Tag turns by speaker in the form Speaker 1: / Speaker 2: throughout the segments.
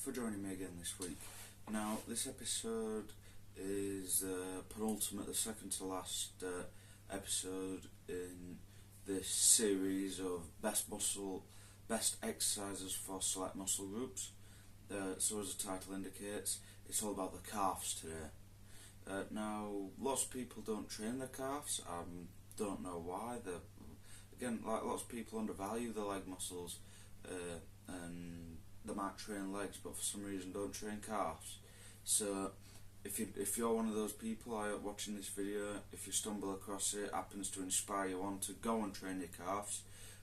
Speaker 1: for joining me again this week. Now, this episode is penultimate, the second to last episode in this series of best exercises for select muscle groups. So as the title indicates, it's all about the calves today. Now, lots of people don't train their calves. I don't know why. Again, like lots of people undervalue the leg muscles, and they might train legs, but for some reason don't train calves. So if you're one of those people watching this video, if you stumble across it, happens to inspire you on to go and train your calves,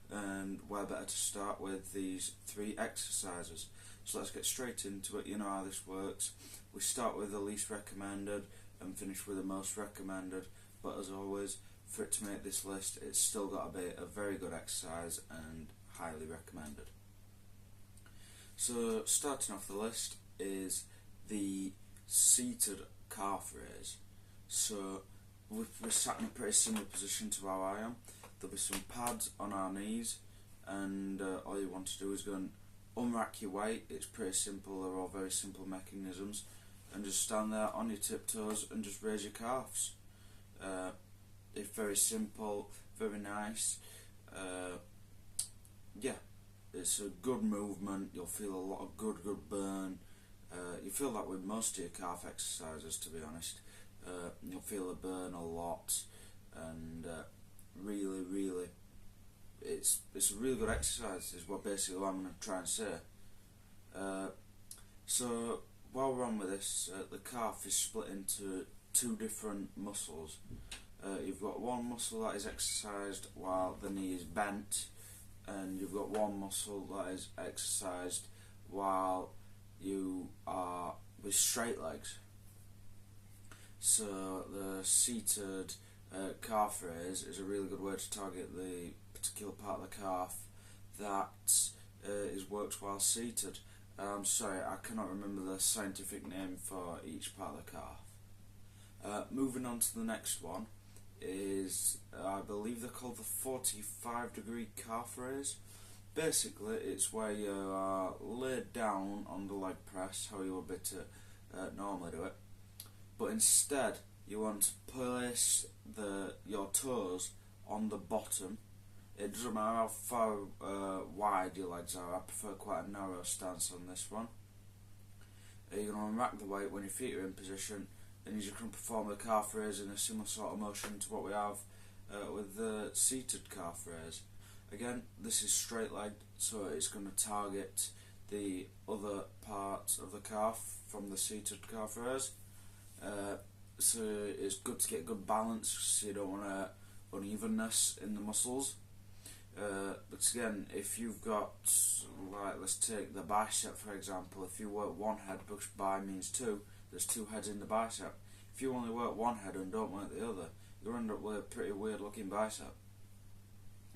Speaker 1: and where better to start with these 3 exercises. So let's get straight into it. You know how this works. We start with the least recommended and finish with the most recommended, but as always, for it to make this list, it's still got to be a very good exercise and highly recommended. So starting off the list is the seated calf raise. So we're sat in a pretty similar position to how I am. There'll be some pads on our knees, and all you want to do is go and unrack your weight. It's pretty simple, they're all very simple mechanisms, and just stand there on your tiptoes and just raise your calves. It's very simple, very nice. Yeah, it's a good movement. You'll feel a lot of good burn. You feel that with most of your calf exercises, to be honest. You'll feel the burn a lot, and really, it's a really good exercise. Is what basically what I'm going to try and say. So while we're on with this, the calf is split into 2 different muscles. You've got one muscle that is exercised while the knee is bent, and you've got one muscle that is exercised while you are with straight legs. So the seated calf raise is a really good way to target the particular part of the calf that is worked while seated. I'm sorry, I cannot remember the scientific name for each part of the calf. Moving on to the next one is, I believe they're called the 45-degree calf raise. Basically, it's where you are laid down on the leg press, how you would be to normally do it, but instead you want to place your toes on the bottom. It doesn't matter how far wide your legs are. I prefer quite a narrow stance on this one. You're going to unrack the weight when your feet are in position, and you're just going to perform the calf raise in a similar sort of motion to what we have with the seated calf raise. Again, this is straight legged, so it's going to target the other part of the calf from the seated calf raise. So it's good to get good balance, so you don't want unevenness in the muscles. But again, if you've got, like, let's take the bicep for example. If you work one head, because bi means 2, there's 2 heads in the bicep. If you only work one head and don't work the other, you'll end up with a pretty weird looking bicep.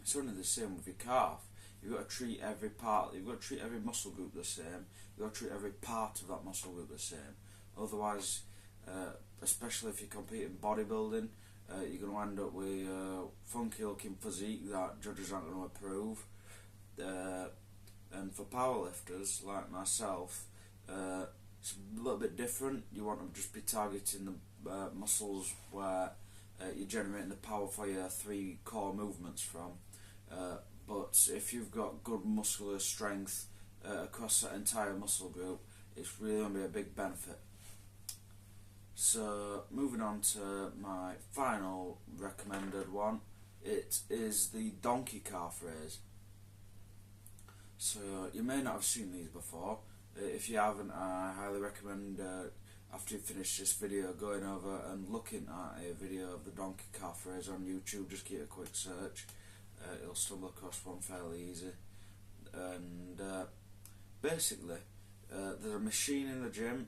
Speaker 1: It's only the same with your calf. You've got to treat every part, you've got to treat every muscle group the same. You've got to treat every part of that muscle group the same. Otherwise, especially if you compete in bodybuilding, you're going to end up with a funky looking physique that judges aren't going to approve. And for powerlifters like myself, it's a little bit different. You want to just be targeting the muscles where you're generating the power for your 3 core movements from. But if you've got good muscular strength across that entire muscle group, it's really going to be a big benefit. So moving on to my final recommended one, it is the donkey calf raise. So you may not have seen these before. If you haven't, I highly recommend after you finish this video going over and looking at a video of the donkey calf raise on YouTube. Just give it a quick search. You'll stumble across one fairly easy. And basically, there's a machine in the gym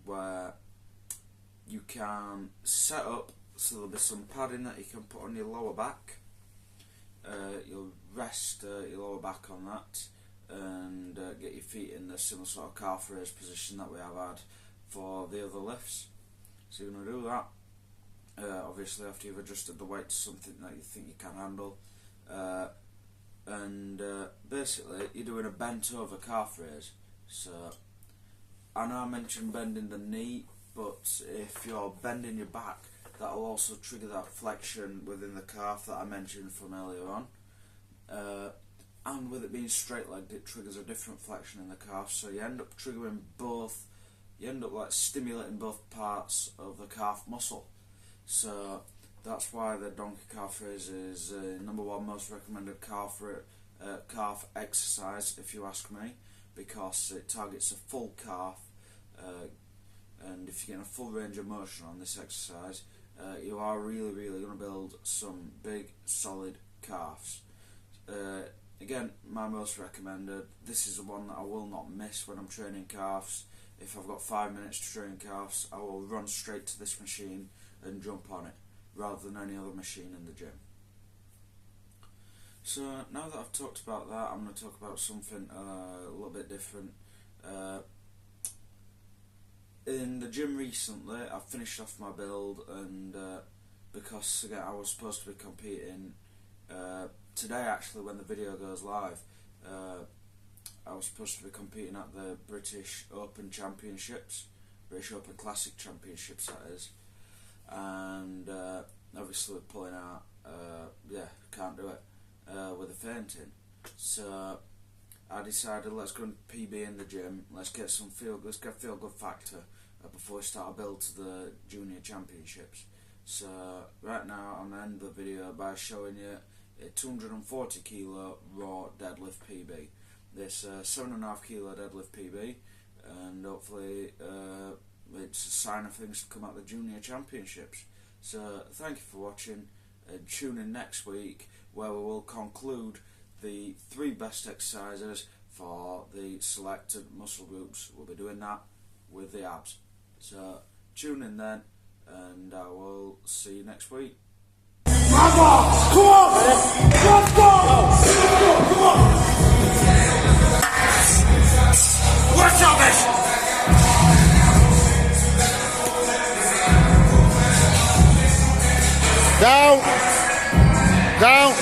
Speaker 1: where you can set up, so there'll be some padding that you can put on your lower back. You'll rest your lower back on that, and get your feet in the similar sort of calf raise position that we have had for the other lifts. So you're going to do that, obviously after you've adjusted the weight to something that you think you can handle, and basically you're doing a bent over calf raise. So I know I mentioned bending the knee, but if you're bending your back, that will also trigger that flexion within the calf that I mentioned from earlier on. And with it being straight-legged, it triggers a different flexion in the calf, so you end up triggering both, you end up like stimulating both parts of the calf muscle. So that's why the donkey calf raise is #1 most recommended calf exercise, if you ask me, because it targets a full calf, and if you're getting a full range of motion on this exercise, you are really going to build some big solid calves. Again, my most recommended, this is the one that I will not miss when I'm training calves. If I've got 5 minutes to train calves, I will run straight to this machine and jump on it, rather than any other machine in the gym. So now that I've talked about that, I'm going to talk about something a little bit different. In the gym recently, I finished off my build, and because again I was supposed to be competing today, actually, when the video goes live, I was supposed to be competing at the British Open Championships, British Open Classic Championships that is, and obviously pulling out, can't do it with the fainting. So I decided, let's go and PB in the gym, let's get feel good factor before we start a build to the Junior Championships. So right now I'm going to end the video by showing you a 240 kilo raw deadlift PB. This 7.5 kilo deadlift PB, and hopefully it's a sign of things to come at the Junior Championships. So thank you for watching, and tune in next week where we will conclude the 3 best exercises for the selected muscle groups. We'll be doing that with the abs. So tune in then, and I will see you next week.
Speaker 2: Come on! Let's go! Come on! Watch out, bitch!
Speaker 3: Down!